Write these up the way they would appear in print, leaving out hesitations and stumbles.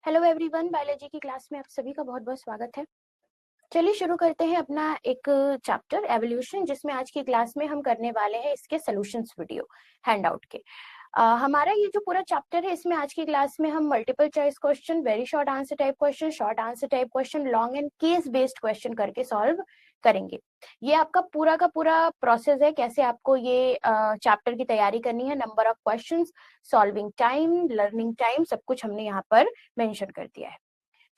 Hello everyone, biology की class में आप सभी का बहुत बहुत स्वागत है। चलिए शुरू करते हैं अपना एक चैप्टर एवोल्यूशन, जिसमें आज की क्लास में हम करने वाले हैं इसके सॉल्यूशंस वीडियो हैंडआउट के। हमारा ये जो पूरा चैप्टर है, इसमें आज की क्लास में हम multiple choice question, very short answer type question, short answer type question, long and case based question करके सॉल्व करेंगे। ये आपका पूरा का पूरा प्रोसेस है, कैसे आपको ये चैप्टर की तैयारी करनी है। Number of questions, solving time, learning time, सब कुछ हमने यहाँ पर मेंशन कर दिया है।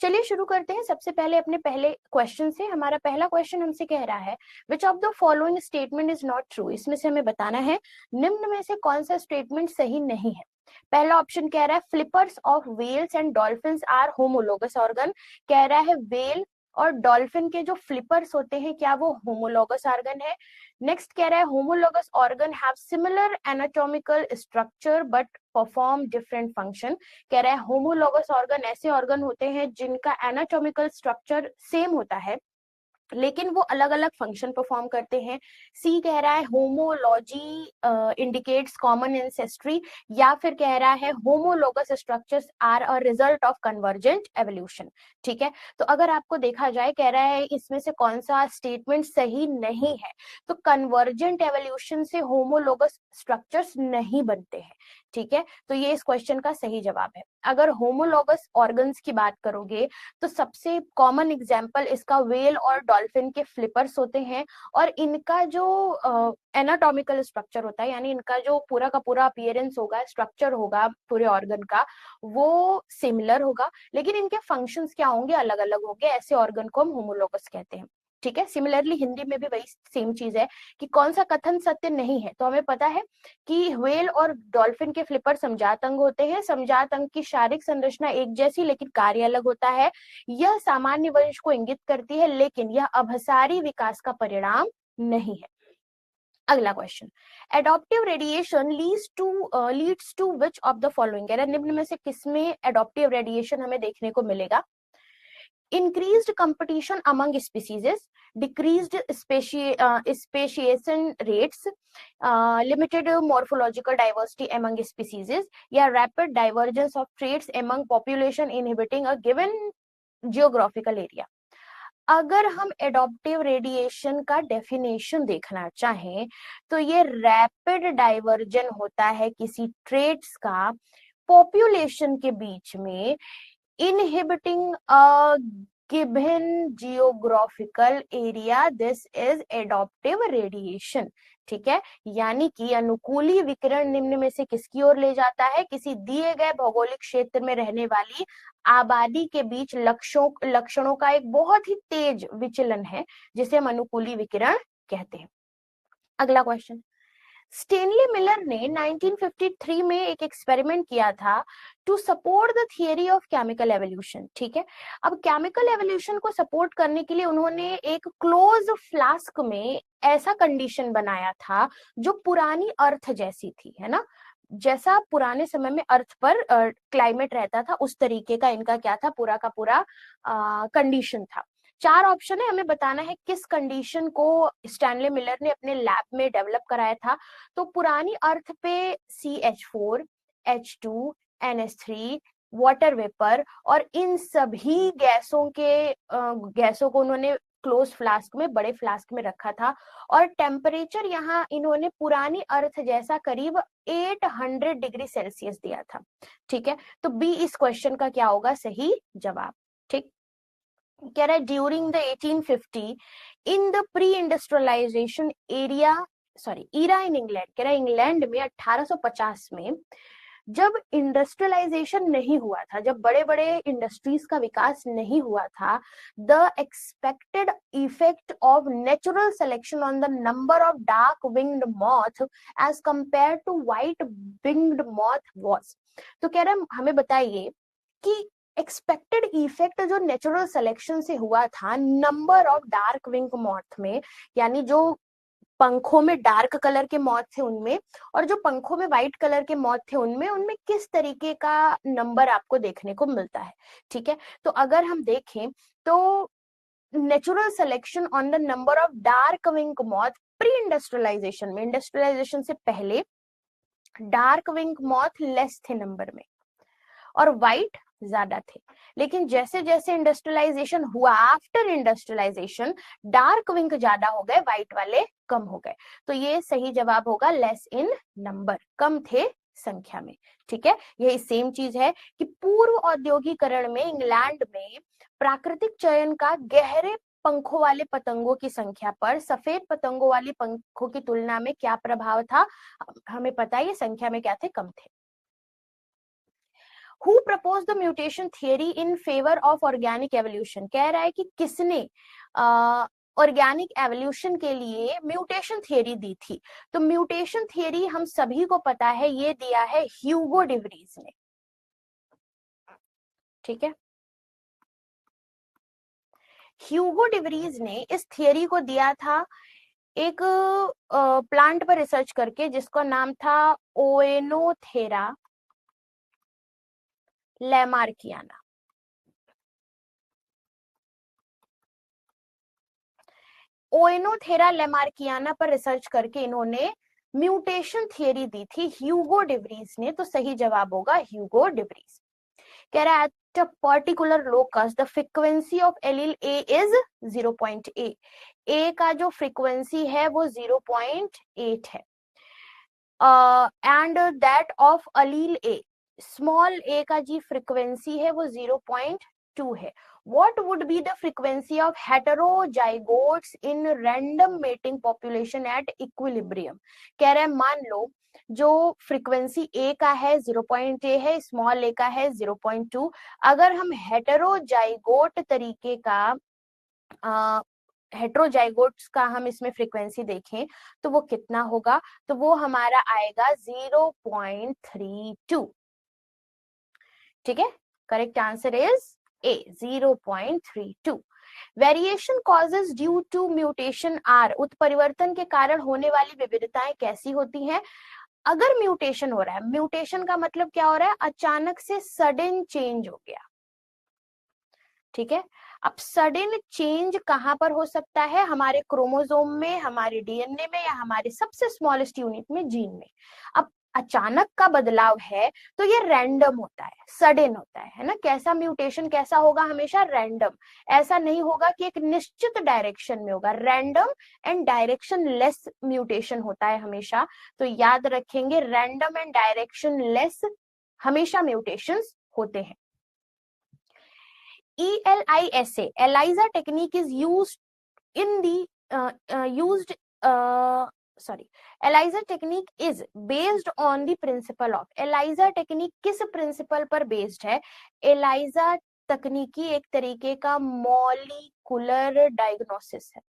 चलिए शुरू करते हैं सबसे पहले अपने पहले क्वेश्चन से। हमारा पहला क्वेश्चन हमसे कह रहा है विच of the following statement is not true. इसमें से हमें बताना है निम्न में से कौन सा स्टेटमेंट सही नहीं है। पहला ऑप्शन कह रहा है flippers of whales and dolphins are homologous organ. कह रहा है वेल और डॉल्फिन के जो फ्लिपर्स होते हैं, क्या वो होमोलोगस ऑर्गन है। नेक्स्ट कह रहा है homologous organ have similar anatomical structure but perform different function. कह रहा है होमोलोगस ऑर्गन ऐसे ऑर्गन होते हैं जिनका एनाटॉमिकल स्ट्रक्चर सेम होता है, लेकिन वो अलग अलग फंक्शन परफॉर्म करते हैं। सी कह रहा है होमोलॉजी इंडिकेट्स कॉमन एंसेस्ट्री, या फिर कह रहा है homologous structures are a result of convergent evolution. ठीक है, तो अगर आपको देखा जाए, कह रहा है इसमें से कौन सा स्टेटमेंट सही नहीं है, तो कन्वर्जेंट एवोल्यूशन से होमोलोगस स्ट्रक्चर्स नहीं बनते हैं। ठीक है, तो ये इस क्वेश्चन का सही जवाब है। अगर होमोलोगस ऑर्गन्स की बात करोगे तो सबसे कॉमन एग्जाम्पल इसका वेल और डॉल्फिन के फ्लिपर्स होते हैं, और इनका जो एनाटॉमिकल स्ट्रक्चर होता है, यानी इनका जो पूरा का पूरा अपीयरेंस होगा, स्ट्रक्चर होगा पूरे ऑर्गन का, वो सिमिलर होगा, लेकिन इनके फंक्शंस क्या होंगे, अलग अलग होंगे। ऐसे ऑर्गन को हम होमोलोगस कहते हैं। ठीक है, सिमिलरली हिंदी में भी वही सेम चीज है कि कौन सा कथन सत्य नहीं है। तो हमें पता है कि व्हेल और डॉल्फिन के फ्लिपर समजात अंग होते हैं। समजात अंग की शारीरिक संरचना एक जैसी, लेकिन कार्य अलग होता है। यह सामान्य वंश को इंगित करती है, लेकिन यह अभसारी विकास का परिणाम नहीं है। अगला question, adaptive radiation leads to which of the following. निम्न में से किसमें एडॉप्टिव रेडिएशन हमें देखने को मिलेगा। increased competition among species, decreased speciation rates, limited morphological diversity among species, या rapid divergence of traits among population inhibiting a given geographical area। अगर हम एडॉप्टिव रेडिएशन का डेफिनेशन देखना चाहें तो ये रैपिड डाइवर्जन होता है किसी ट्रेट्स का पॉपुलेशन के बीच में, inhibiting a given geographical area, this is adoptive radiation। ठीक है, यानी कि अनुकूली विकिरण निम्न में से किसकी ओर ले जाता है, किसी दिए गए भौगोलिक क्षेत्र में रहने वाली आबादी के बीच लक्षणों का एक बहुत ही तेज विचलन है, जिसे हम अनुकूली विकिरण कहते हैं। अगला क्वेश्चन, स्टेनली मिलर ने 1953 में एक एक्सपेरिमेंट किया था to support the theory of chemical evolution. ठीक है, अब केमिकल एवोल्यूशन को सपोर्ट करने के लिए उन्होंने एक क्लोज फ्लास्क में ऐसा कंडीशन बनाया था जो पुरानी अर्थ जैसी थी, है ना, जैसा पुराने समय में अर्थ पर क्लाइमेट रहता था, उस तरीके का इनका क्या था, पूरा का पूरा कंडीशन था। चार ऑप्शन है, हमें बताना है किस कंडीशन को स्टैनले मिलर ने अपने लैब में डेवलप कराया था। तो पुरानी अर्थ पे CH4, H2, NH3, water vapour, और इन सभी गैसों को उन्होंने क्लोज फ्लास्क में, बड़े फ्लास्क में रखा था, और टेम्परेचर यहाँ इन्होंने पुरानी अर्थ जैसा करीब 800 डिग्री सेल्सियस दिया था। ठीक है, तो बी इस क्वेश्चन का क्या होगा सही जवाब। ठीक, कह रहा है during the 1850 in the pre industrialisation era in England. कह रहा है इंग्लैंड में 1850 में जब इंडस्ट्रियलाइजेशन नहीं हुआ था, जब बड़े बड़े इंडस्ट्रीज का विकास नहीं हुआ था, the expected effect of natural selection on the number of dark winged moth as compare to white winged moth was. तो कह रहा है हमें बताइए कि एक्सपेक्टेड इफेक्ट जो नेचुरल सिलेक्शन से हुआ था number of dark wing moth में, यानी जो पंखों में डार्क कलर के मॉथ थे उनमें, और जो पंखों में व्हाइट कलर के मॉथ थे उनमें उनमें किस तरीके का नंबर आपको देखने को मिलता है। ठीक है, तो अगर हम देखें तो natural selection on the number of dark wing moth pre industrialisation में, इंडस्ट्रियलाइजेशन से पहले डार्क विंग मॉथ लेस थे नंबर में, और व्हाइट ज्यादा थे। लेकिन जैसे जैसे इंडस्ट्रियलाइजेशन हुआ, आफ्टर इंडस्ट्रियलाइजेशन डार्क विंग ज्यादा हो गए, व्हाइट वाले कम हो गए। तो ये सही जवाब होगा लेस इन नंबर, कम थे संख्या में। ठीक है, यही सेम चीज है कि पूर्व औद्योगिकरण में इंग्लैंड में प्राकृतिक चयन का गहरे पंखों वाले पतंगों की संख्या पर सफेद पतंगों वाली पंखों की तुलना में क्या प्रभाव था। हमें पता है ये संख्या में क्या थे, कम थे। Who proposed the mutation theory in favor of organic evolution? कह रहा है कि किसने ऑर्गेनिक एवोल्यूशन के लिए म्यूटेशन थियरी दी थी। तो म्यूटेशन थियरी हम सभी को पता है, ये दिया है ह्यूगो डिवरीज ने। ठीक है, ह्यूगो डिवरीज ने इस थियरी को दिया था एक प्लांट पर रिसर्च करके, जिसका नाम था ओएनोथेरा लैमार्कियाना। ओएनोथेरा लेमार्कियाना पर रिसर्च करके इन्होंने म्यूटेशन थियरी दी थी ह्यूगो डिवरीज ने। तो सही जवाब होगा ह्यूगो डिवरीज। कह रहा है at a particular locus the frequency of allele A is 0.8। A का जो फ्रीक्वेंसी है वो 0.8 है, and that of allele A, small A का जी फ्रीक्वेंसी है वो 0.2 है। What would be the frequency of heterozygotes in random mating population at equilibrium? कह रहे हैं मान लो जो फ्रीक्वेंसी ए का है 0.8 है, स्मॉल ए का है 0.2, अगर हम हेटेरोजाइगोट तरीके का हेट्रोजाइगोट्स का हम इसमें फ्रीक्वेंसी देखें तो वो कितना होगा, तो वो हमारा आएगा 0.32। ठीक है, correct answer is A, 0.32। Variation causes due to mutation are, उत्परिवर्तन के कारण होने वाली विविधताएं कैसी होती हैं। अगर म्यूटेशन हो रहा है, म्यूटेशन का मतलब क्या हो रहा है, अचानक से सडन चेंज हो गया। ठीक है, अब सडन चेंज कहां पर हो सकता है, हमारे क्रोमोसोम में, हमारे डीएनए में, या हमारे सबसे स्मॉलेस्ट यूनिट में, जीन में। अब अचानक का बदलाव है तो ये रैंडम होता है, सडन होता है ना। कैसा म्यूटेशन कैसा होगा, हमेशा रैंडम। ऐसा नहीं होगा कि एक निश्चित डायरेक्शन में होगा, random and direction less mutation होता है हमेशा। तो याद रखेंगे रैंडम एंड डायरेक्शन लेस हमेशा म्यूटेशंस होते हैं। ELISA, ELISA technique is used in the ELISA technique is based on the principle of, ELISA technique किस प्रिंसिपल पर बेस्ड है। ELISA तकनीकी एक तरीके का मॉलिक्यूलर डायग्नोसिस है।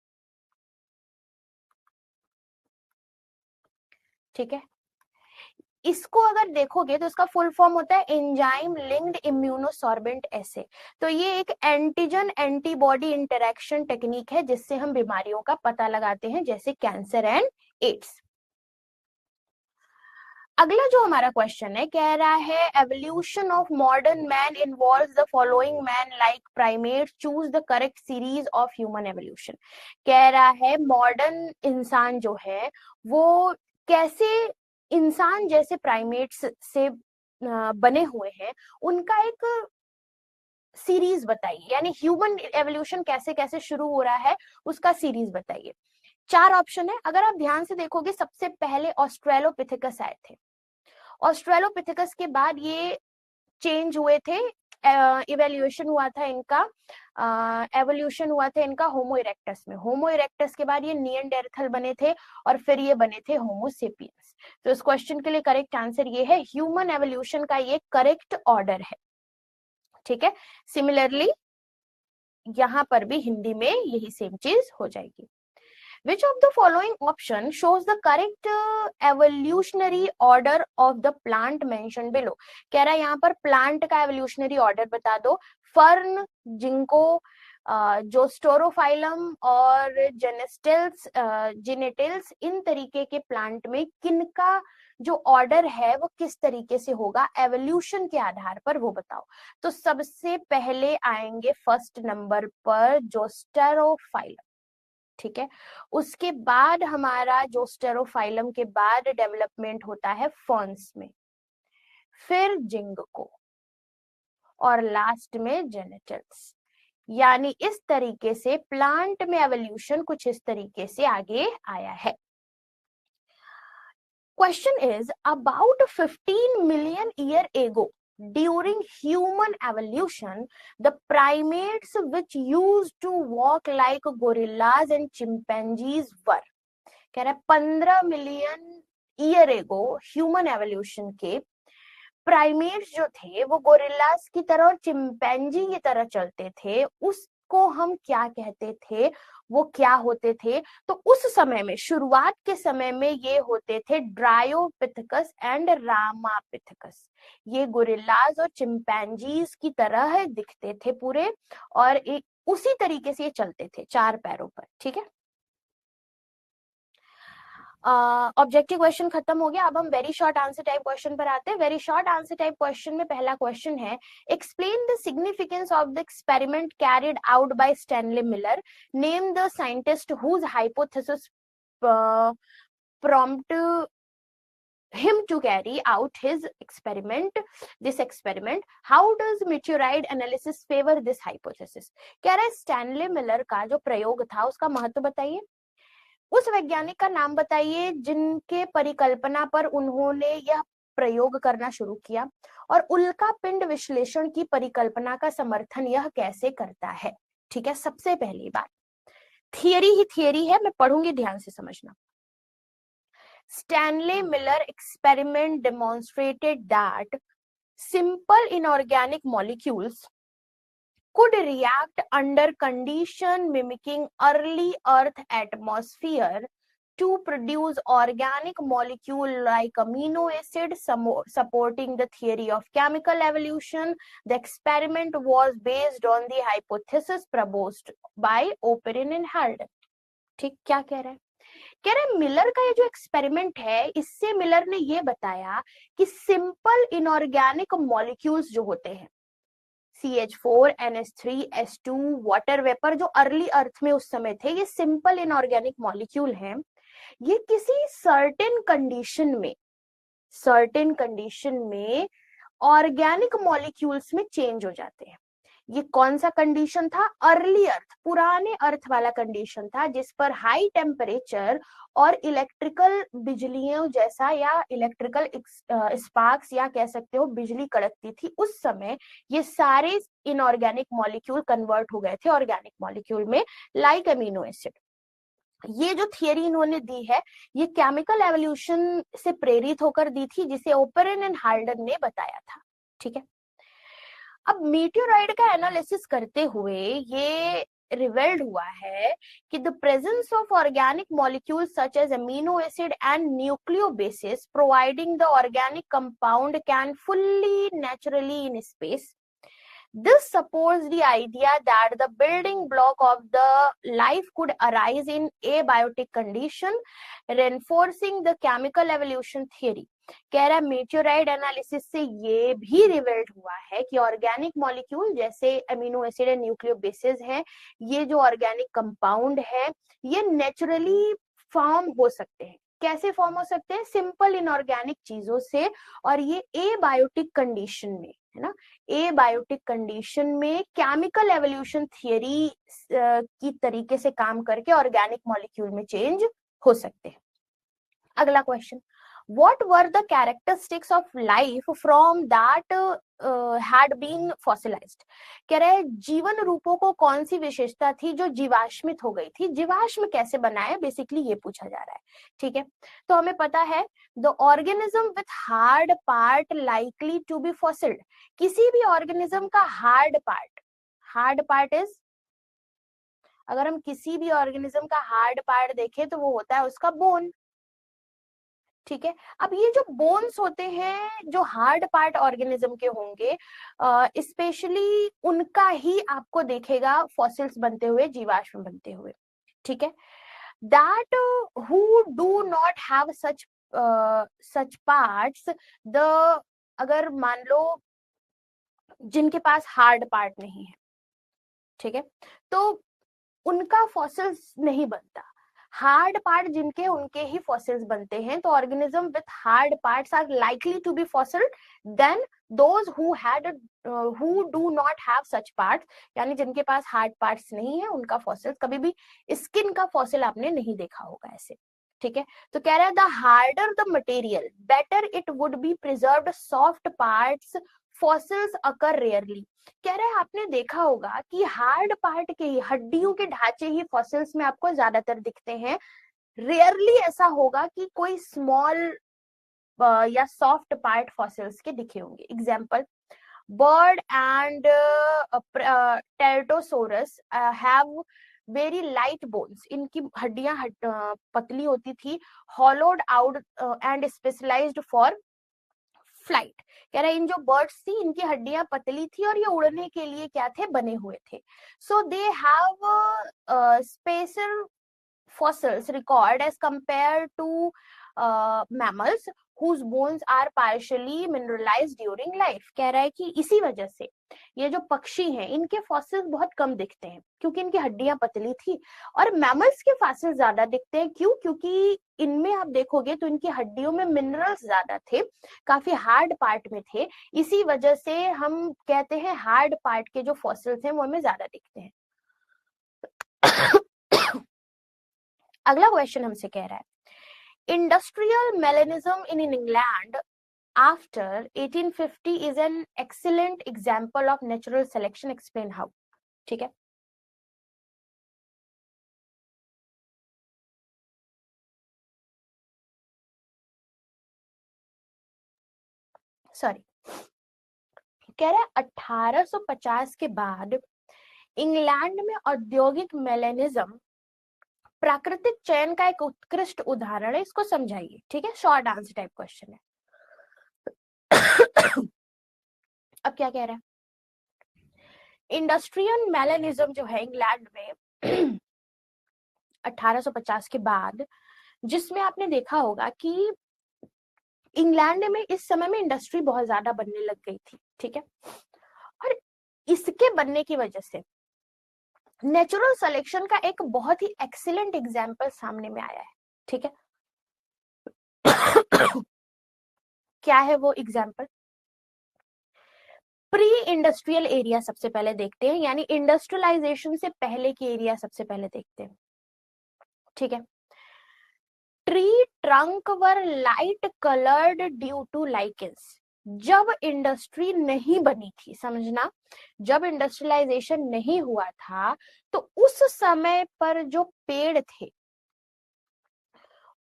ठीक है, इसको अगर देखोगे तो इसका फुल फॉर्म होता है एंजाइम लिंक्ड इम्यूनोसॉर्बेंट एसे। तो ये एक एंटीजन एंटीबॉडी इंटरेक्शन टेक्निक है जिससे हम बीमारियों का पता लगाते हैं, जैसे कैंसर एंड एड्स। अगला जो हमारा क्वेश्चन है, कह रहा है evolution of modern man involves the following man like primate, choose the correct series of human evolution. कह रहा है मॉडर्न इंसान जो है वो कैसे इंसान जैसे प्राइमेट्स से बने हुए हैं, उनका एक सीरीज बताइए, यानी ह्यूमन एवोल्यूशन कैसे कैसे शुरू हो रहा है उसका सीरीज बताइए। 4 ऑप्शन है, अगर आप ध्यान से देखोगे सबसे पहले ऑस्ट्रेलोपिथेकस आए थे, ऑस्ट्रेलोपिथेकस के बाद ये चेंज हुए थे, इवेल्युएशन हुआ था इनका, एवोल्यूशन हुआ था इनका होमो इरेक्टस में। होमो इरेक्टस के बाद ये निएंडरथल बने थे और फिर ये बने थे होमो सेपियंस। तो इस क्वेश्चन के लिए करेक्ट आंसर ये है, ह्यूमन एवोल्यूशन का ये करेक्ट ऑर्डर है। ठीक है, सिमिलरली यहां पर भी हिंदी में यही सेम चीज हो जाएगी। Which of the following option shows the correct evolutionary order of the plant mentioned below? कह रहा है यहाँ पर प्लांट का एवोल्यूशनरी ऑर्डर बता दो। फर्न, जिंको, जोस्टोरोफाइलम और जेनेस्टिल्स, जिनेटिल्स, इन तरीके के प्लांट में किनका जो ऑर्डर है वो किस तरीके से होगा एवोल्यूशन के आधार पर, वो बताओ। तो सबसे पहले आएंगे फर्स्ट नंबर पर जोस्टेरोफाइलम। ठीक है, उसके बाद हमारा जो स्टेरोफाइलम के बाद डेवलपमेंट होता है फर्न्स में, फिर जिंगको, और लास्ट में जेनिटल्स। यानी इस तरीके से प्लांट में एवोल्यूशन कुछ इस तरीके से आगे आया है। Question is, about 15 million year ago, during human evolution, the primates which used to walk like gorillas and chimpanzees were. कह रहा है 15 million year ago human evolution के प्राइमेट्स जो थे वो गोरिल्लास की तरह और चिंपैंजी की तरह चलते थे, उसको हम क्या कहते थे, वो क्या होते थे? तो उस समय में, शुरुआत के समय में ये होते थे ड्रायोपिथेकस एंड रामापिथेकस। ये गोरिल्लास और चिंपैंजीज की तरह दिखते थे पूरे, और एक उसी तरीके से ये चलते थे 4 पैरों पर। ठीक है, ऑब्जेक्टिव क्वेश्चन खत्म हो गया। अब हम very short answer type question पर आते हैं। Very short answer type question में पहला क्वेश्चन है, explain the significance of the experiment carried out by Stanley Miller, name the scientist whose hypothesis prompted him to carry out his experiment, this experiment. How does meteorite analysis favor this hypothesis? कह रहा है Stanley Miller का जो प्रयोग था उसका महत्व बताइए। उस वैज्ञानिक का नाम बताइए जिनके परिकल्पना पर उन्होंने यह प्रयोग करना शुरू किया, और उल्का पिंड विश्लेषण की परिकल्पना का समर्थन यह कैसे करता है। ठीक है, सबसे पहली बात, थियरी ही थियरी है, मैं पढ़ूंगी, ध्यान से समझना। Stanley Miller experiment demonstrated that simple inorganic molecules could react under condition mimicking early Earth atmosphere to produce organic molecule like amino acids, supporting the theory of chemical evolution. The experiment was based on the hypothesis proposed by Oparin and Haldane. ठीक, क्या कह रहा है? कह रहे Miller का ये जो एक्सपेरिमेंट है, इससे मिलर ने ये बताया कि सिंपल इनऑर्गेनिक मॉलिक्यूल्स जो होते हैं, CH4, NH3, S2, water vapour, जो अर्ली अर्थ में उस समय थे, ये सिंपल इनऑर्गेनिक मॉलिक्यूल हैं। ये किसी सर्टेन कंडीशन में ऑर्गेनिक मॉलिक्यूल्स में चेंज हो जाते हैं। ये कौन सा कंडीशन था? अर्ली अर्थ, पुराने अर्थ वाला कंडीशन था, जिस पर हाई टेम्परेचर और इलेक्ट्रिकल बिजलियों जैसा या इलेक्ट्रिकल स्पार्क्स या कह सकते हो बिजली कड़कती थी। उस समय ये सारे इनऑर्गेनिक मॉलिक्यूल कन्वर्ट हो गए थे ऑर्गेनिक मॉलिक्यूल में, लाइक अमीनो एसिड। ये जो थियरी इन्होंने दी है, ये केमिकल एवोल्यूशन से प्रेरित होकर दी थी, जिसे ओपेरन एंड हाल्डन ने बताया था। ठीक है, अब मीटियोराइड का एनालिसिस करते हुए ये रिवेल्ड हुआ है कि the presence of organic molecules such as amino acid and nucleobases providing the organic compound can fully naturally in space. This supports the idea that the building block of the life could arise in abiotic condition, reinforcing the chemical evolution theory. कह रहा है मेटियोराइड analysis से ये भी revelled हुआ है कि organic molecule जैसे अमीनो एसिड एंड न्यूक्लियोबेसिस हैं, ये जो ऑर्गेनिक कंपाउंड है, ये नेचुरली फॉर्म हो सकते हैं। कैसे फॉर्म हो सकते हैं? सिंपल इनऑर्गेनिक चीजों से, और ये एबायोटिक कंडीशन में, है ना, एबायोटिक कंडीशन में केमिकल एवोल्यूशन थियरी की तरीके से काम करके ऑर्गेनिक मॉलिक्यूल में चेंज हो सकते हैं। अगला question, what were the characteristics of life from that had been fossilized? कह रहे हैं जीवन रूपों को कौन सी विशेषता थी जो जीवाश्मित हो गई थी, जीवाश्म कैसे बनाए, बेसिकली ये पूछा जा रहा है। ठीक है, तो हमें पता है the organism with hard part likely to be fossilised. किसी भी ऑर्गेनिज्म का हार्ड पार्ट इज, अगर हम किसी भी ऑर्गेनिज्म का हार्ड पार्ट देखें तो वो होता है उसका बोन। ठीक है, अब ये जो बोन्स होते हैं, जो हार्ड पार्ट ऑर्गेनिज्म के होंगे, स्पेशली उनका ही आपको देखेगा फॉसिल्स बनते हुए, जीवाश्म बनते हुए। ठीक है, that who do not have such parts, the, अगर मान लो जिनके पास हार्ड पार्ट नहीं है, ठीक है, तो उनका फॉसिल्स नहीं बनता। हार्ड पार्ट जिनके उनके ही फॉसिल्स बनते हैं, तो organism with hard parts are likely to be fossil than those who do not have such parts, यानी जिनके पास हार्ड पार्ट्स नहीं है उनका फॉसिल, कभी भी स्किन का फॉसिल आपने नहीं देखा होगा ऐसे, ठीक है। तो कह रहा है the harder the material better it would be preserved, soft parts fossils occur rarely. कह रहा है आपने देखा होगा कि हार्ड पार्ट के ही, हड्डियों के ढांचे ही फॉसिल्स में आपको ज्यादातर दिखते हैं, रेयरली ऐसा होगा कि कोई स्मॉल या सॉफ्ट पार्ट फॉसिल्स के दिखे होंगे। Example, bird and pterosaurs have very light bones, इनकी हड्डियां पतली होती थी, hollowed out and specialised for flight. कह रहे इन जो बर्ड्स थी इनकी हड्डियां पतली थी और ये उड़ने के लिए क्या थे, बने हुए थे। So they have special fossils record as compared to mammals whose bones are partially mineralized during life। कह रहा है कि इसी वजह से ये जो पक्षी हैं इनके फॉसिल्स बहुत कम दिखते हैं क्योंकि इनकी हड्डियां पतली थी, और मैमल्स के फॉसिल्स ज्यादा दिखते हैं। क्यों? क्योंकि इनमें आप देखोगे तो इनकी हड्डियों में मिनरल्स ज्यादा थे, काफी हार्ड पार्ट में थे, इसी वजह से हम कहते हैं हार्ड पार्ट के जो फॉसिल्स हैं वो हमें ज्यादा दिखते हैं। अगला क्वेश्चन हमसे कह रहा है industrial melanism in England after 1850 is an excellent example of natural selection, explain how. ठीक है, सॉरी, कह रहा है 1850 के बाद इंग्लैंड में औद्योगिक मेलेनिज्म प्राकृतिक चयन का एक उत्कृष्ट उदाहरण है, इसको समझाइए। ठीक है, शॉर्ट आंसर टाइप क्वेश्चन है। अब क्या कह रहा है, इंडस्ट्रियल मेलेनिज्म जो है इंग्लैंड में 1850 के बाद, जिसमें आपने देखा होगा कि इंग्लैंड में इस समय में इंडस्ट्री बहुत ज्यादा बनने लग गई थी। ठीक है, और इसके बनने की वजह से नेचुरल सिलेक्शन का एक बहुत ही एक्सीलेंट एग्जाम्पल सामने में आया है। ठीक है, क्या है वो एग्जाम्पल? प्री इंडस्ट्रियल एरिया सबसे पहले देखते हैं, यानी इंडस्ट्रियलाइजेशन से पहले की एरिया सबसे पहले देखते हैं। ठीक है, tree trunk were light coloured due to lichens. जब इंडस्ट्री नहीं बनी थी, समझना, जब इंडस्ट्रियलाइजेशन नहीं हुआ था तो उस समय पर जो पेड़ थे,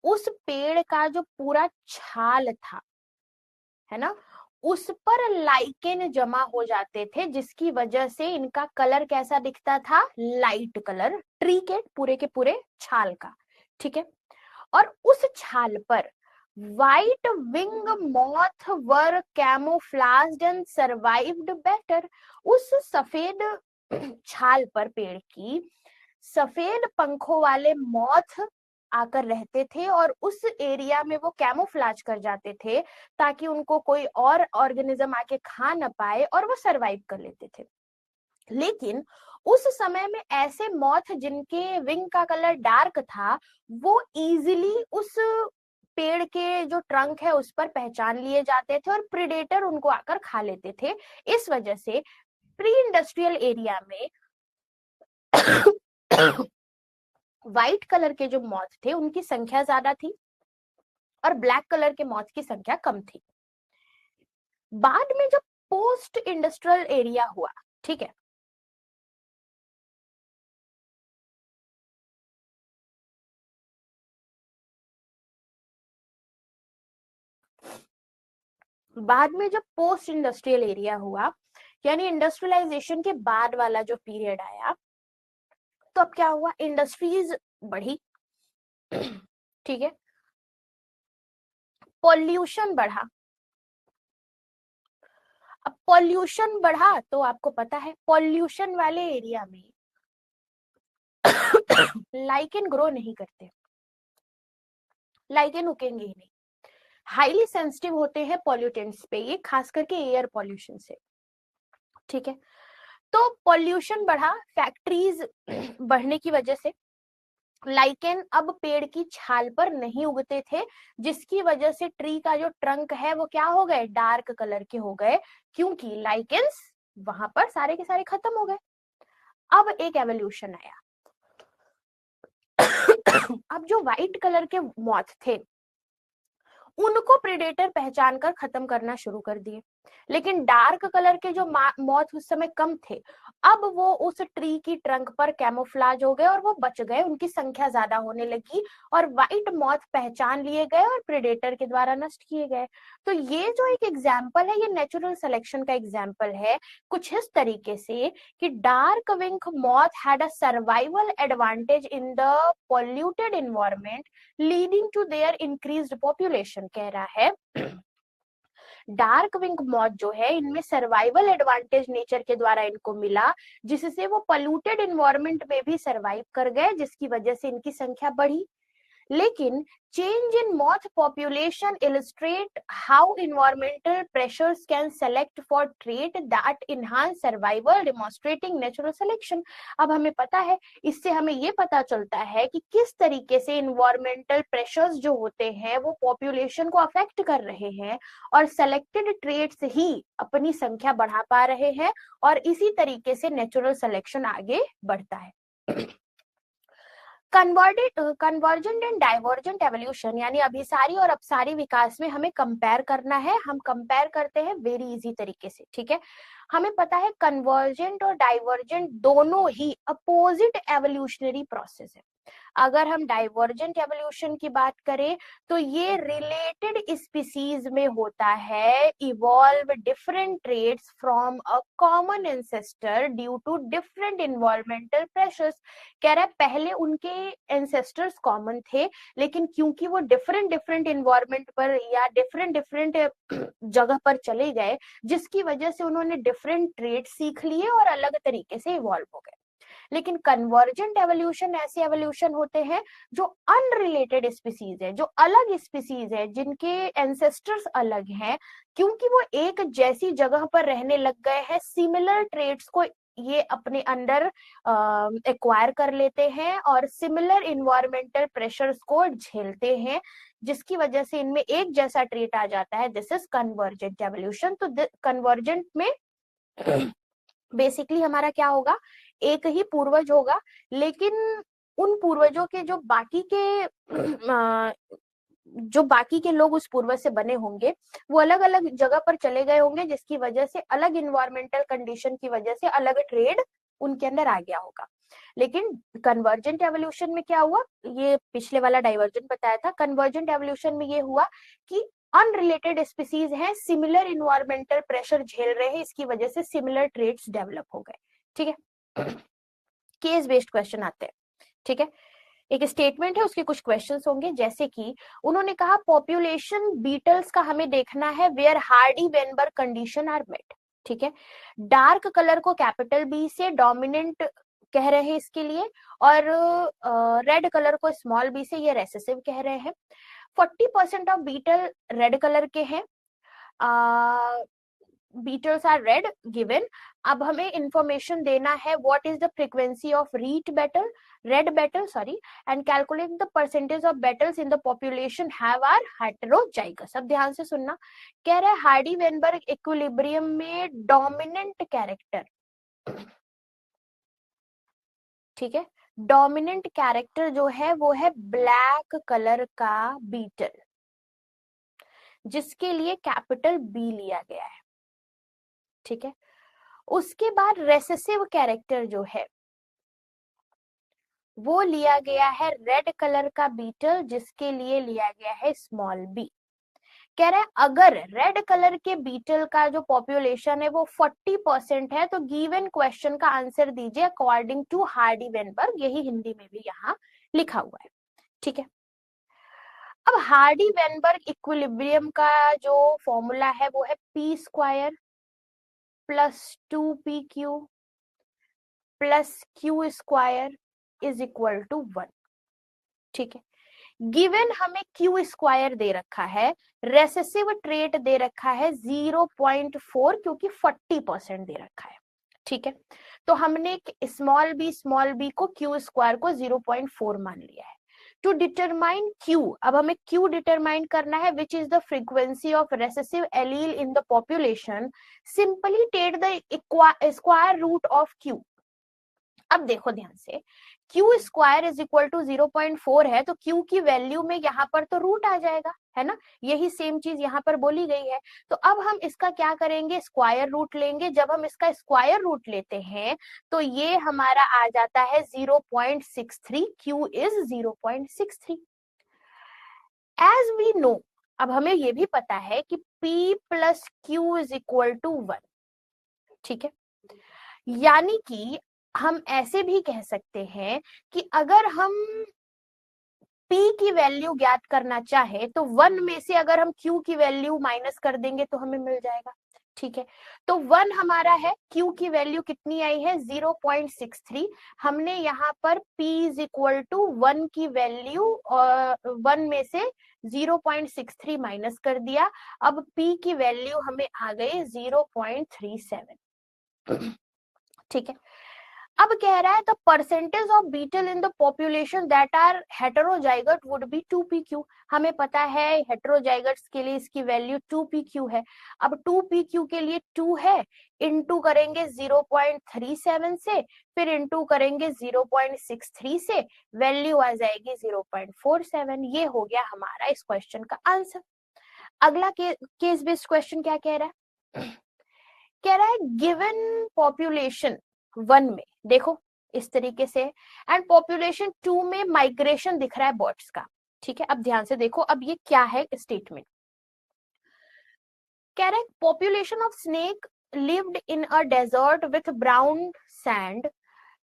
उस पेड़ का जो पूरा छाल था, है ना, उस पर लाइकेन जमा हो जाते थे, जिसकी वजह से इनका कलर कैसा दिखता था, लाइट कलर, ट्री के पूरे छाल का। ठीक है, और उस छाल पर white wing moth were camouflaged and survived better. उस सफेद छाल पर पेड़ की सफेद पंखों वाले मॉथ आकर रहते थे और उस एरिया में वो कैमोफ्लाज कर जाते थे ताकि उनको कोई और ऑर्गेनिज्म आके खा न पाए और वो सरवाइव कर लेते थे। लेकिन उस समय में ऐसे मॉथ जिनके विंग का कलर डार्क था, वो इजीली उस पेड़ के जो ट्रंक है उस पर पहचान लिए जाते थे और प्रेडेटर उनको आकर खा लेते थे। इस वजह से प्री इंडस्ट्रियल एरिया में व्हाइट कलर के जो मॉथ थे उनकी संख्या ज्यादा थी और ब्लैक कलर के मॉथ की संख्या कम थी। बाद में जब पोस्ट इंडस्ट्रियल एरिया हुआ, ठीक है, बाद में जब पोस्ट इंडस्ट्रियल एरिया हुआ, यानी इंडस्ट्रियलाइजेशन के बाद वाला जो पीरियड आया, तो अब क्या हुआ, इंडस्ट्रीज बढ़ी। ठीक है, पॉल्यूशन बढ़ा। अब पॉल्यूशन बढ़ा तो आपको पता है पॉल्यूशन वाले एरिया में लाइकेन ग्रो नहीं करते, लाइकेन उगेंगे ही नहीं, हाईली सेंसिटिव होते हैं पॉल्यूटेंट्स पे, ये खास करके एयर पॉल्यूशन से। ठीक है, तो पॉल्यूशन बढ़ा फैक्ट्रीज बढ़ने की वजह से, लाइकेन अब पेड़ की छाल पर नहीं उगते थे, जिसकी वजह से ट्री का जो ट्रंक है वो क्या हो गए, डार्क कलर के हो गए, क्योंकि लाइकेन्स वहां पर सारे के सारे खत्म हो गए। अब एक एवोल्यूशन आया। अब जो व्हाइट कलर के मॉथ थे उनको प्रेडेटर पहचान कर खत्म करना शुरू कर दिए, लेकिन डार्क कलर के जो मॉथ उस समय कम थे, अब वो उस ट्री की ट्रंक पर कैमोफ्लाज हो गए और वो बच गए, उनकी संख्या ज्यादा होने लगी और व्हाइट मॉथ पहचान लिए गए और प्रेडेटर के द्वारा नष्ट किए गए। तो ये जो एक एग्जाम्पल है ये नेचुरल सिलेक्शन का एग्जाम्पल है, कुछ इस तरीके से कि dark wing moth had a survival advantage in the polluted environment leading to their increased population. कह रहा है डार्क विंग मॉथ जो है इनमें सर्वाइवल एडवांटेज नेचर के द्वारा इनको मिला, जिससे वो पोल्यूटेड इन्वायरमेंट में भी सर्वाइव कर गए, जिसकी वजह से इनकी संख्या बढ़ी। लेकिन change in moth population illustrate how environmental pressures can select for trait that enhance survival, demonstrating natural selection। अब हमें पता है, इससे हमें ये पता चलता है कि किस तरीके से environmental pressures जो होते हैं वो population को अफेक्ट कर रहे हैं और selected traits ही अपनी संख्या बढ़ा पा रहे हैं और इसी तरीके से natural selection आगे बढ़ता है। कन्वर्जेंट एंड डाइवर्जेंट एवोल्यूशन यानी अभिसारी और अपसारी विकास में हमें कंपेयर करना है। हम कंपेयर करते हैं वेरी इजी तरीके से, ठीक है। हमें पता है कन्वर्जेंट और डाइवर्जेंट दोनों ही अपोजिट एवोल्यूशनरी प्रोसेस है। अगर हम डाइवर्जेंट एवोल्यूशन की बात करें तो ये रिलेटेड स्पीसीज में होता है, evolve different traits from a common ancestor due to different environmental pressures. कह रहा है पहले उनके एंसेस्टर्स कॉमन थे, लेकिन क्योंकि वो डिफरेंट डिफरेंट इन्वायरमेंट पर या डिफरेंट डिफरेंट जगह पर चले गए, जिसकी वजह से उन्होंने डिफरेंट ट्रेट सीख लिए और अलग तरीके से इवॉल्व हो गए। लेकिन कन्वर्जेंट एवोल्यूशन ऐसे एवोल्यूशन होते हैं जो अनरिलेटेड स्पीसीज है, जो अलग स्पीसीज है, जिनके एंसेस्टर्स अलग हैं, क्योंकि वो एक जैसी जगह पर रहने लग गए हैं, सिमिलर ट्रेट्स को ये अपने अंडर एक्वायर कर लेते हैं और सिमिलर इन्वायरमेंटल प्रेशर्स को झेलते हैं, जिसकी वजह से इनमें एक जैसा ट्रेट आ जाता है। This is convergent evolution. तो कन्वर्जेंट में बेसिकली हमारा क्या होगा, एक ही पूर्वज होगा, लेकिन उन पूर्वजों के जो बाकी के लोग उस पूर्वज से बने होंगे वो अलग अलग जगह पर चले गए होंगे, जिसकी वजह से अलग इन्वायरमेंटल कंडीशन की वजह से अलग ट्रेड उनके अंदर आ गया होगा। लेकिन कन्वर्जेंट एवोल्यूशन में क्या हुआ, ये पिछले वाला डाइवर्जेंट बताया था, कन्वर्जेंट एवोल्यूशन में ये हुआ कि अनरिलेटेड स्पीसीज हैं, सिमिलर इन्वायरमेंटल प्रेशर झेल रहे हैं, इसकी वजह से सिमिलर ट्रेट्स डेवलप हो गए। ठीक है, केस बेस्ड क्वेश्चन आते हैं। ठीक है, एक स्टेटमेंट है, उसके कुछ क्वेश्चंस होंगे, जैसे कि उन्होंने कहा पॉपुलेशन बीटल्स का हमें देखना है where Hardy Weinberg condition are met. ठीक है, डार्क कलर को कैपिटल बी से डोमिनेंट कह रहे हैं इसके लिए, और रेड कलर को स्मॉल बी से ये रेसेसिव कह रहे हैं। 40% ऑफ बीटल रेड कलर के हैं, beetles are red given। अब हमें इंफॉर्मेशन देना है what is the frequency of red beetle and calculate the percentage of beetles in the population have are heterozygous. अब ध्यान से सुनना, कह रहा है हार्डी वेनबर्ग इक्विलिब्रियम में डोमिनेंट कैरेक्टर, ठीक है, डोमिनेंट कैरेक्टर जो है वो है ब्लैक कलर का बीटल, जिसके लिए कैपिटल बी लिया गया है। ठीक है, उसके बाद रेसेसिव कैरेक्टर जो है वो लिया गया है रेड कलर का बीटल, जिसके लिए लिया गया है स्मॉल बी। कह रहे हैं अगर रेड कलर के बीटल का जो पॉपुलेशन है वो 40% है तो गिवन क्वेश्चन का आंसर दीजिए अकॉर्डिंग टू हार्डी वेनबर्ग। यही हिंदी में भी यहाँ लिखा हुआ है। ठीक है, अब हार्डी वेनबर्ग इक्विलिब्रियम का जो फॉर्मूला है वो है P square plus 2pq plus Q square is equal to 1। ठीक है, गिवन हमें क्यू स्क्वायर दे रखा है, रेसेसिव ट्रेट दे रखा है 0.4 क्योंकि 40% दे रखा है। ठीक है, तो हमने स्मॉल बी को क्यू स्क्वायर को 0.4 मान लिया है। टू डिटरमाइन क्यू, अब हमें क्यू डिटरमाइन करना है, which is the frequency of recessive allele in the population, simply take the square root of Q. अब देखो ध्यान से, Q square is equal to 0.4 है, तो क्यू की वैल्यू में यहाँ पर तो रूट आ जाएगा, है ना, यही सेम चीज यहाँ पर बोली गई है। तो अब हम इसका क्या करेंगे, स्क्वायर रूट लेंगे। जब हम इसका स्क्वायर रूट लेते हैं तो ये हमारा आ जाता है 0.63, Q is 0.63। As we know, अब हमें ये भी पता है कि P plus Q is equal to 1, ठीक है, यानी कि हम ऐसे भी कह सकते हैं कि अगर हम P की वैल्यू ज्ञात करना चाहे तो 1 में से अगर हम Q की वैल्यू माइनस कर देंगे तो हमें मिल जाएगा, ठीक है। तो 1 हमारा है, Q की वैल्यू कितनी आई है 0.63। हमने यहाँ पर P इज इक्वल टू 1 की वैल्यू 1 में से 0.63 माइनस कर दिया। अब P की वैल्यू हमें आ गई 0.37, ठीक है। अब कह रहा है the percentage of beetle in the population that are heterozygote would be 2pq। हमें पता है हेटेरोजाइगट्स के लिए इसकी वैल्यू 2pq है। अब 2pq के लिए 2 है, इनटू करेंगे 0.37 से, फिर इनटू करेंगे 0.63 से, वैल्यू आ जाएगी 0.47। ये हो गया हमारा इस क्वेश्चन का आंसर। अगला केस बेस्ड क्वेश्चन क्या कह रहा है, कह रहा है गिवन पॉपुलेशन 1 में, देखो इस तरीके से, एंड पॉपुलेशन 2 में माइग्रेशन दिख रहा है बर्ड्स का, ठीक है। अब ध्यान से देखो, अब ये क्या है स्टेटमेंट, कह रहा है population of snake lived in a desert with brown sand.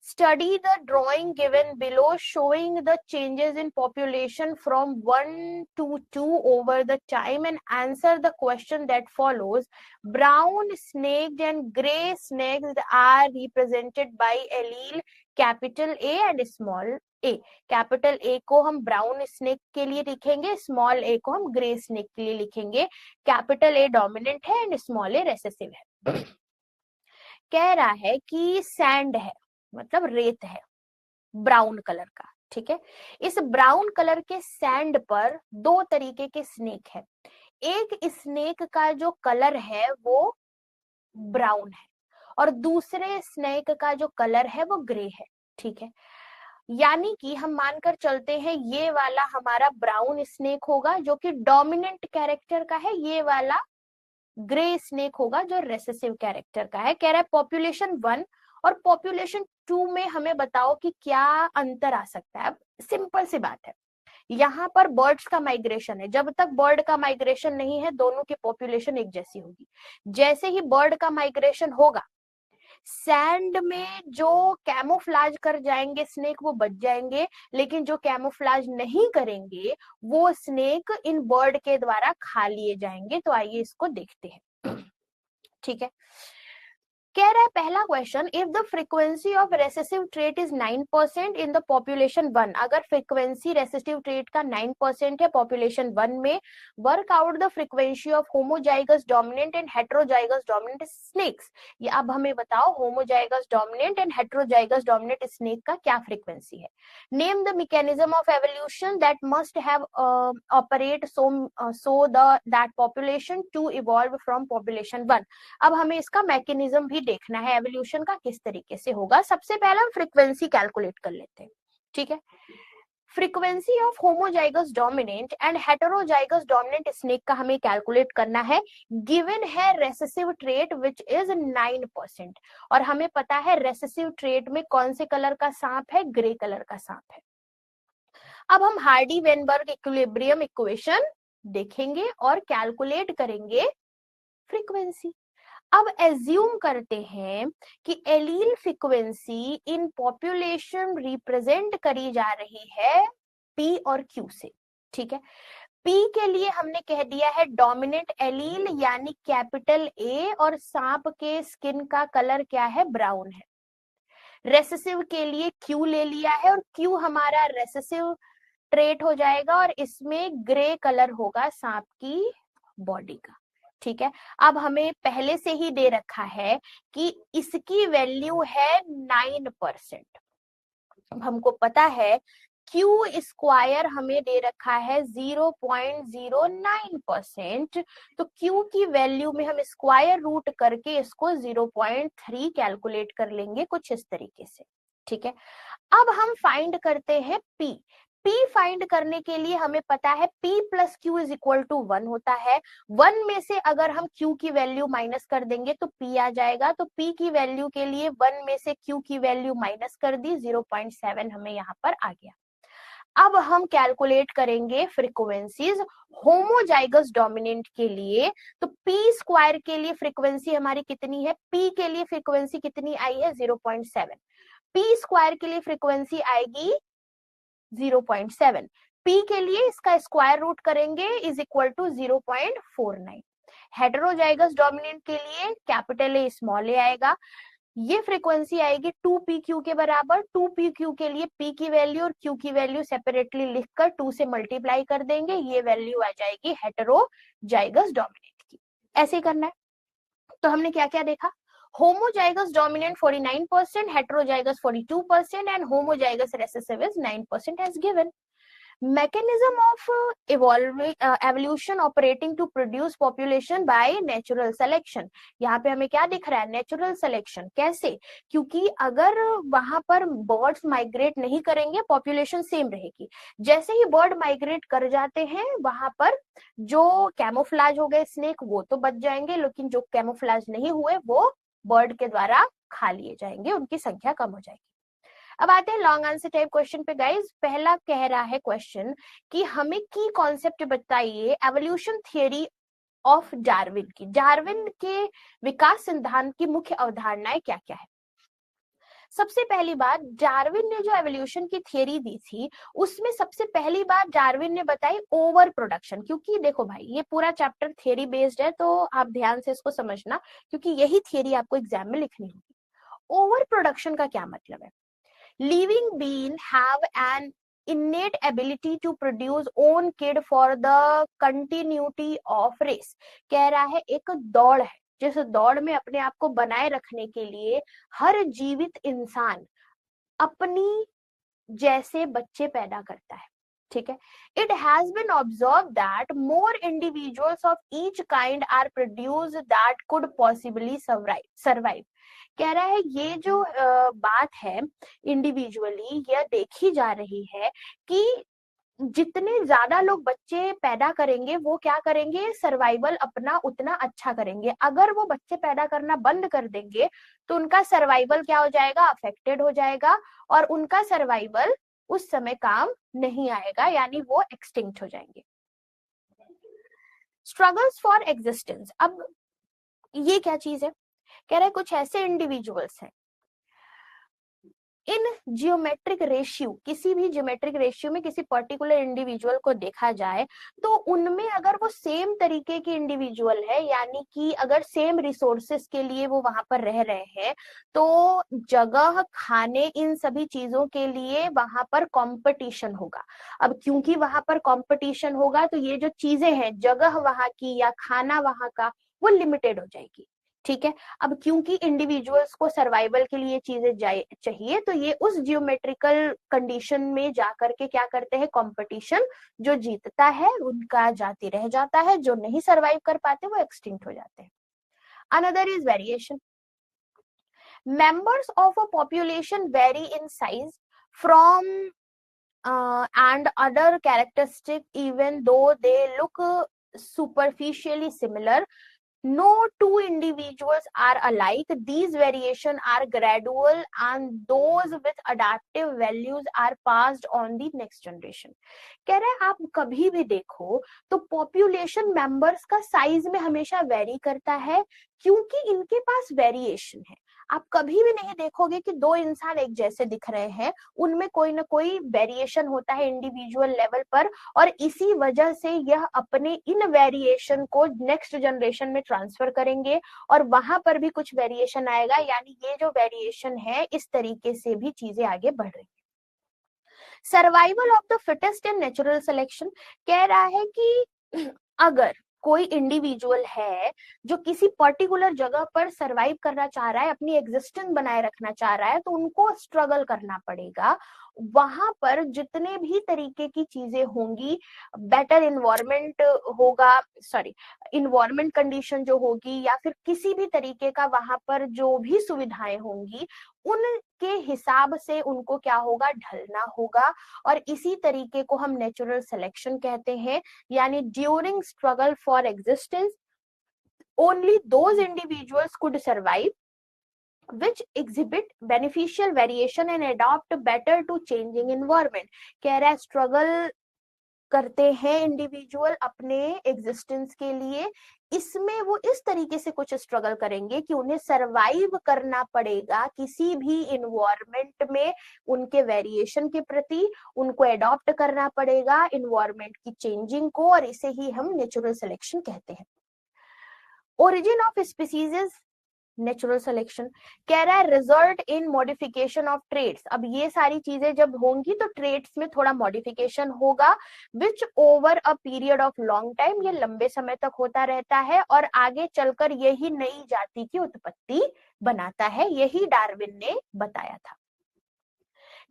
Study the drawing given below showing the changes in population from 1 to 2 over the time and answer the question that follows. Brown snakes and gray snakes are represented by allele capital A and small a. Capital A को हम brown snake के लिए लिखेंगे, small a को हम grey snake के लिए लिखेंगे। कैपिटल A डोमिनेंट है एंड स्मॉल a रेसेसिव है। कह रहा है कि सैंड है, मतलब रेत है, ब्राउन कलर का, ठीक है। इस ब्राउन कलर के सैंड पर 2 तरीके के स्नेक है। एक स्नेक का जो कलर है वो ब्राउन है और दूसरे स्नेक का जो कलर है वो ग्रे है, ठीक है। यानी कि हम मानकर चलते हैं ये वाला हमारा ब्राउन स्नेक होगा जो कि डोमिनेंट कैरेक्टर का है, ये वाला ग्रे स्नेक होगा जो रेसेसिव कैरेक्टर का है। कह रहा है पॉपुलेशन 1 और पॉपुलेशन 2 में हमें बताओ कि क्या अंतर आ सकता है। अब सिंपल सी बात है, यहाँ पर बर्ड्स का माइग्रेशन है, जब तक बर्ड का माइग्रेशन नहीं है दोनों की पॉपुलेशन एक जैसी होगी। जैसे ही बर्ड का माइग्रेशन होगा, सैंड में जो कैमोफ्लाज कर जाएंगे स्नेक वो बच जाएंगे, लेकिन जो कैमोफ्लाज नहीं करेंगे वो स्नेक इन बर्ड के द्वारा खा लिए जाएंगे। तो आइए इसको देखते हैं, ठीक है। कह रहा है पहला question, if the frequency of recessive trait is 9% in the population 1, अगर फ्रीक्वेंसी रेसेसिव ट्रेट का 9% है पॉपुलेशन 1 में, work out the frequency of homozygous dominant and heterozygous dominant snakes. ये अब हमें बताओ homozygous dominant and heterozygous dominant snake का क्या फ्रीक्वेंसी है। Name the mechanism of evolution that must have operate so that population 2 evolve from population 1। अब हमें इसका मैकेनिज्म भी देखना है एवोल्यूशन का किस तरीके से होगा। सबसे पहले हम फ्रीक्वेंसी कैलकुलेट कर लेते हैं, ठीक है। Frequency of homozygous dominant and heterozygous dominant snake का हमें कैलकुलेट करना है। गिवन है रेसेसिव ट्रेट विच इज 9% और हमें पता है रेसेसिव ट्रेट में कौन से कलर का सांप है, ग्रे कलर का सांप है। अब हम हार्डी वेनबर्ग इक्विलिब्रियम इक्वेशन देखेंगे और कैलकुलेट करेंगे फ्रीक्वेंसी। अब एज्यूम करते हैं कि allele frequency in population represent करी जा रही है P और Q से, ठीक है। P के लिए हमने कह दिया है डोमिनेंट एलील यानी कैपिटल A और सांप के स्किन का कलर क्या है, ब्राउन है। रेसेसिव के लिए Q ले लिया है और Q हमारा रेसेसिव ट्रेट हो जाएगा और इसमें ग्रे कलर होगा सांप की बॉडी का, ठीक है, अब हमें पहले से ही दे रखा है कि इसकी वैल्यू है 9%। हमको पता है क्यू स्क्वायर हमें दे रखा है 0.09%, तो क्यू की वैल्यू में हम स्क्वायर रूट करके इसको 0.3 कैलकुलेट कर लेंगे कुछ इस तरीके से। ठीक है, अब हम फाइंड करते हैं पी। P फाइंड करने के लिए हमें पता है P plus Q is equal to 1 होता है। 1 में से अगर हम Q की वैल्यू माइनस कर देंगे तो P आ जाएगा, तो P की वैल्यू के लिए 1 में से Q की वैल्यू माइनस कर दी, 0.7 हमें यहाँ पर आ गया। अब हम कैलकुलेट करेंगे फ्रीक्वेंसीज होमोजाइगस डोमिनेंट के लिए, तो P स्क्वायर के लिए फ्रीक्वेंसी हमारी कितनी है, P के लिए फ्रीक्वेंसी कितनी आई है 0.7, P स्क्वायर के लिए फ्रीक्वेंसी आएगी 0.7, P के लिए इसका स्क्वायर रूट करेंगे is equal to 0.49। Heterozygous dominant के लिए कैपिटल ए स्मॉल ए आएगा, ये फ्रीक्वेंसी आएगी 2pq के बराबर। 2pq के लिए p की वैल्यू और q की वैल्यू सेपरेटली लिखकर 2 से मल्टीप्लाई कर देंगे, ये वैल्यू आ जाएगी हेटेरोजाइगस डोमिनेंट की। ऐसे ही करना है। तो हमने क्या क्या देखा, homozygous dominant 49%, heterozygous 42%, and homozygous recessive is 9% as given. Mechanism of evolution operating to produce population by natural selection. यहाँ पे हमें क्या दिख रहा है, नेचुरल सिलेक्शन। कैसे, क्योंकि अगर वहां पर बर्ड्स माइग्रेट नहीं करेंगे पॉपुलेशन सेम रहेगी। जैसे ही बर्ड माइग्रेट कर जाते हैं वहां पर जो कैमोफ्लाज हो गए स्नेक वो तो बच जाएंगे, लेकिन जो कैमोफ्लाज नहीं हुए वो बर्ड के द्वारा खा लिए जाएंगे, उनकी संख्या कम हो जाएगी। अब आते हैं लॉन्ग आंसर टाइप क्वेश्चन पे गाइस। पहला कह रहा है क्वेश्चन कि हमें की कॉन्सेप्ट बताइए एवोल्यूशन थियरी ऑफ डार्विन की। डार्विन के विकास सिद्धांत की मुख्य अवधारणाएं क्या क्या है। सबसे पहली बात, डार्विन ने जो एवोल्यूशन की थियरी दी थी उसमें सबसे पहली बात डार्विन ने बताई ओवर प्रोडक्शन। क्योंकि देखो भाई ये पूरा चैप्टर थियरी बेस्ड है, तो आप ध्यान से इसको समझना क्योंकि यही थियरी आपको एग्जाम में लिखनी होगी। ओवर प्रोडक्शन का क्या मतलब है, living being have an innate ability to produce own kid for the continuity of race। कह रहा है एक दौड़ है, जिस दौड़ में अपने आप को बनाए रखने के लिए हर जीवित इंसान अपनी जैसे बच्चे पैदा करता है। ठीक है, it has been observe that more individuals of each kind are produce that could possibly survive. कह रहा है ये जो बात है इंडिविजुअली यह देखी जा रही है कि जितने ज्यादा लोग बच्चे पैदा करेंगे वो क्या करेंगे, सर्वाइवल अपना उतना अच्छा करेंगे। अगर वो बच्चे पैदा करना बंद कर देंगे तो उनका सर्वाइवल क्या हो जाएगा, अफेक्टेड हो जाएगा और उनका सर्वाइवल उस समय काम नहीं आएगा, यानी वो एक्सटिंक्ट हो जाएंगे। स्ट्रगल्स फॉर एग्जिस्टेंस, अब ये क्या चीज है, कह रहे कुछ ऐसे इंडिविजुअल्स हैं इन जियोमेट्रिक रेशियो, किसी भी जियोमेट्रिक रेशियो में किसी पर्टिकुलर इंडिविजुअल को देखा जाए तो उनमें अगर वो सेम तरीके के इंडिविजुअल है, यानी कि अगर सेम रिसोर्सेस के लिए वो वहां पर रह रहे हैं तो जगह, खाने, इन सभी चीजों के लिए वहां पर कंपटीशन होगा। अब क्योंकि वहां पर कंपटीशन होगा तो ये जो चीजें हैं, जगह वहां की या खाना वहां का, वो लिमिटेड हो जाएगी। ठीक है, अब क्योंकि इंडिविजुअल्स को सर्वाइवल के लिए चीजें चाहिए तो ये उस जियोमेट्रिकल कंडीशन में जाकर के क्या करते हैं, कंपटीशन, जो जीतता है उनका जाति रह जाता है, जो नहीं सर्वाइव कर पाते वो एक्सटिंक्ट हो जाते हैं। Another is variation, members of a population very in size from and other characteristics even though they look superficially similar. No two individuals are alike. These variations are gradual and those with adaptive values are passed on the next generation. कह रहे हैं आप कभी भी देखो तो population members का size में हमेशा वेरी करता है क्योंकि इनके पास वेरिएशन है। आप कभी भी नहीं देखोगे कि दो इंसान एक जैसे दिख रहे हैं, उनमें कोई ना कोई वेरिएशन होता है इंडिविजुअल लेवल पर, और इसी वजह से यह अपने इन वेरिएशन को नेक्स्ट जनरेशन में ट्रांसफर करेंगे और वहां पर भी कुछ वेरिएशन आएगा, यानी ये जो वेरिएशन है इस तरीके से भी चीजें आगे बढ़ रही है। Survival of the fittest in natural selection, कह रहा है कि अगर कोई इंडिविजुअल है जो किसी पर्टिकुलर जगह पर सरवाइव करना चाह रहा है, अपनी एग्जिस्टेंस बनाए रखना चाह रहा है, तो उनको स्ट्रगल करना पड़ेगा। वहां पर जितने भी तरीके की चीजें होंगी, बेटर इन्वायरमेंट होगा, सॉरी, इन्वायरमेंट कंडीशन जो होगी, या फिर किसी भी तरीके का वहां पर जो भी सुविधाएं होंगी, उनके हिसाब से उनको क्या होगा, ढलना होगा। और इसी तरीके को हम नेचुरल सिलेक्शन कहते हैं। यानी during struggle for existence only those individuals could survive which exhibit beneficial variation and adapt better to changing environment। कह रहा है स्ट्रगल करते हैं इंडिविजुअल अपने एग्जिस्टेंस के लिए, इसमें वो इस तरीके से कुछ स्ट्रगल करेंगे कि उन्हें सरवाइव करना पड़ेगा किसी भी इन्वायरमेंट में, उनके वेरिएशन के प्रति उनको एडॉप्ट करना पड़ेगा इन्वायरमेंट की चेंजिंग को, और इसे ही हम नेचुरल सिलेक्शन कहते हैं। Origin of species is natural selection. कह रहा है result in modification of trades. अब ये सारी चीजें जब होंगी तो ट्रेड्स में थोड़ा मॉडिफिकेशन होगा, विच over a period of long time, ये लंबे समय तक होता रहता है और आगे चलकर यही नई जाति की उत्पत्ति बनाता है, यही डार्विन ने बताया था।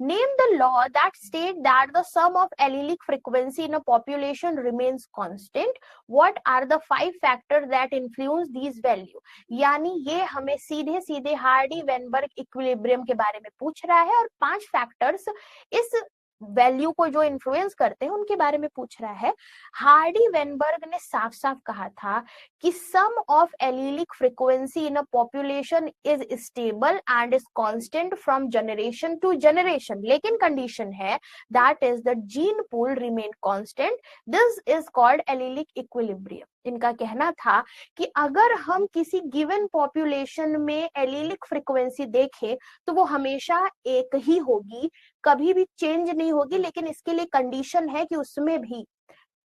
Name the law that state that the sum of allelic frequency in a population remains constant. What are the 5 factors that influence these value? यानी ये हमें सीधे सीधे हार्डी वेनबर्ग इक्विलिब्रियम के बारे में पूछ रहा है और 5 फैक्टर्स इस वैल्यू को जो इन्फ्लुएंस करते हैं उनके बारे में पूछ रहा है। हार्डी वेनबर्ग ने साफ साफ कहा था कि sum of allelic frequency in a population is stable and is constant from generation to generation, लेकिन कंडीशन है that is the gene pool remain constant, this is called allelic equilibrium. इनका कहना था कि अगर हम किसी गिवन पॉपुलेशन में एलिलिक फ्रीक्वेंसी देखें तो वो हमेशा एक ही होगी, कभी भी चेंज नहीं होगी, लेकिन इसके लिए कंडीशन है कि उसमें भी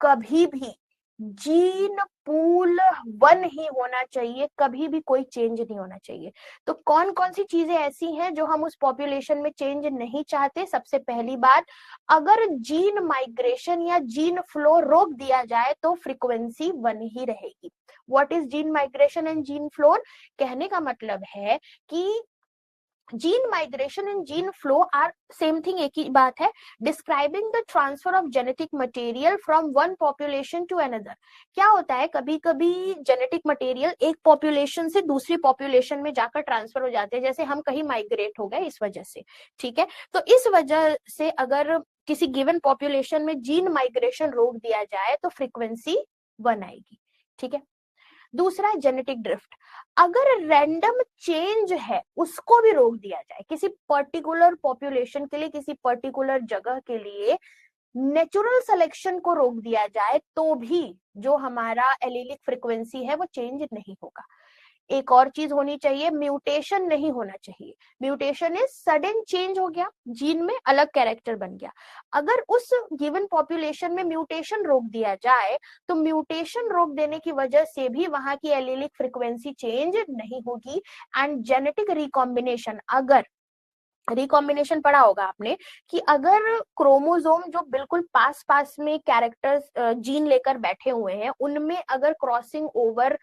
कभी भी जीन पूल 1 ही होना चाहिए, कभी भी कोई चेंज नहीं होना चाहिए। तो कौन कौन सी चीजें ऐसी हैं जो हम उस पॉपुलेशन में चेंज नहीं चाहते? सबसे पहली बात, अगर जीन माइग्रेशन या जीन फ्लो रोक दिया जाए तो फ्रीक्वेंसी 1 ही रहेगी। What is gene migration and gene flow? कहने का मतलब है कि gene migration and gene flow are same thing, एक ही बात है। Describing the transfer of genetic material from one population to another. क्या होता है, कभी कभी जेनेटिक मटेरियल एक पॉपुलेशन से दूसरी पॉपुलेशन में जाकर ट्रांसफर हो जाते हैं, जैसे हम कहीं माइग्रेट हो गए इस वजह से, ठीक है। तो इस वजह से अगर किसी गिवन पॉपुलेशन में जीन माइग्रेशन रोक दिया जाए तो फ्रीक्वेंसी 1 आएगी, ठीक है। दूसरा है जेनेटिक ड्रिफ्ट। अगर रैंडम चेंज है उसको भी रोक दिया जाए, किसी पर्टिकुलर पॉपुलेशन के लिए, किसी पर्टिकुलर जगह के लिए नेचुरल सिलेक्शन को रोक दिया जाए तो भी जो हमारा एलिलिक फ्रीक्वेंसी है वो चेंज नहीं होगा। एक और चीज होनी चाहिए, म्यूटेशन नहीं होना चाहिए। म्यूटेशन इज सडन चेंज हो गया, जीन में अलग कैरेक्टर बन गया। अगर उस गिवन पॉपुलेशन में म्यूटेशन रोक दिया जाए तो म्यूटेशन रोक देने की वजह से भी वहां की एलिलिक फ्रीक्वेंसी चेंज नहीं होगी। एंड जेनेटिक रिकॉम्बिनेशन, अगर रिकॉम्बिनेशन पढ़ा होगा आपने कि अगर क्रोमोसोम जो बिल्कुल पास पास में कैरेक्टर्स जीन लेकर बैठे हुए हैं उनमें अगर क्रॉसिंग ओवर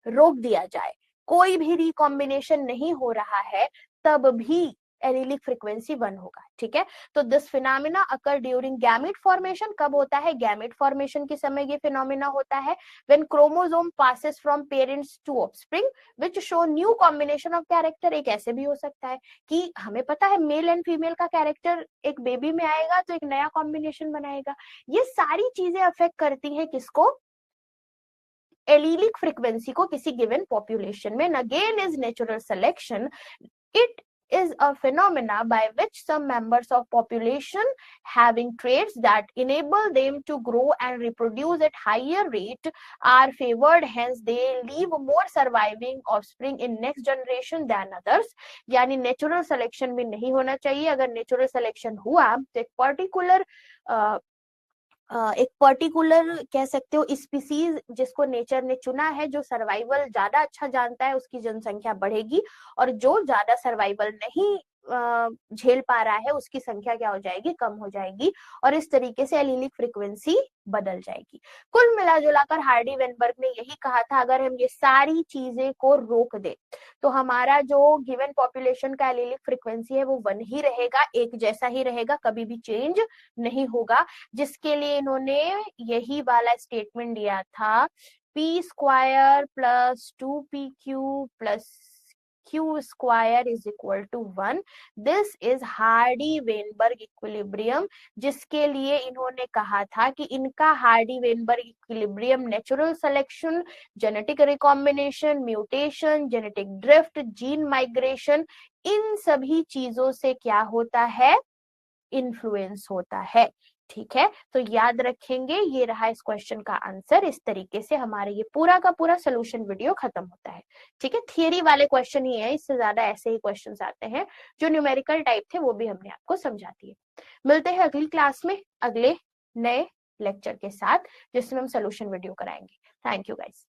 रोक दिया जाए, कोई भी रिकॉम्बिनेशन नहीं हो रहा है, तब भी एलिलिक फ्रीक्वेंसी 1 होगा, ठीक है। तो this phenomena occur during gamete formation. कब होता है? गैमेट फॉर्मेशन के समय ये फिनोमेना होता है when chromosome passes from parents to offspring which show new combination of character. एक ऐसे भी हो सकता है कि हमें पता है मेल एंड फीमेल का कैरेक्टर एक बेबी में आएगा तो एक नया कॉम्बिनेशन बनाएगा। ये सारी चीजें अफेक्ट करती है किसको? एलिलिक फ्रीक्वेंसी को किसी गिवन पॉपुलेशन में। Again is natural selection, it is a phenomena by which some members of population having traits that enable them to grow and reproduce at higher rate are favored, hence they leave more surviving offspring in next generation than others। यानी natural selection भी नहीं होना चाहिए। अगर natural selection हुआ तो एक particular कह सकते हो स्पीसीज जिसको नेचर ने चुना है, जो सर्वाइवल ज्यादा अच्छा जानता है, उसकी जनसंख्या बढ़ेगी, और जो ज्यादा सर्वाइवल नहीं झेल पा रहा है उसकी संख्या क्या हो जाएगी, कम हो जाएगी, और इस तरीके से एलीलिक फ्रीक्वेंसी बदल जाएगी। कुल मिला जुलाकर हार्डी वेनबर्ग ने यही कहा था, अगर हम ये सारी चीजें को रोक दे तो हमारा जो गिवन पॉपुलेशन का एलीलिक फ्रीक्वेंसी है वो 1 ही रहेगा, एक जैसा ही रहेगा, कभी भी चेंज नहीं होगा, जिसके लिए इन्होंने यही वाला स्टेटमेंट दिया था, p square plus 2pq plus q square is equal to 1। This is Hardy Weinberg equilibrium, जिसके लिए इन्होंने कहा था कि इनका Hardy Weinberg equilibrium natural selection, genetic recombination, mutation, genetic drift, gene migration, इन सभी चीजों से क्या होता है, इन्फ्लुएंस होता है। ठीक है, तो याद रखेंगे, ये रहा इस क्वेश्चन का आंसर। इस तरीके से हमारे ये पूरा का पूरा सोल्यूशन वीडियो खत्म होता है। ठीक है, थियरी वाले क्वेश्चन ही है, इससे ज्यादा ऐसे ही क्वेश्चंस आते हैं। जो न्यूमेरिकल टाइप थे वो भी हमने आपको समझा दिए। मिलते हैं अगली क्लास में अगले नए लेक्चर के साथ, जिसमें हम सोल्यूशन वीडियो कराएंगे। Thank you guys.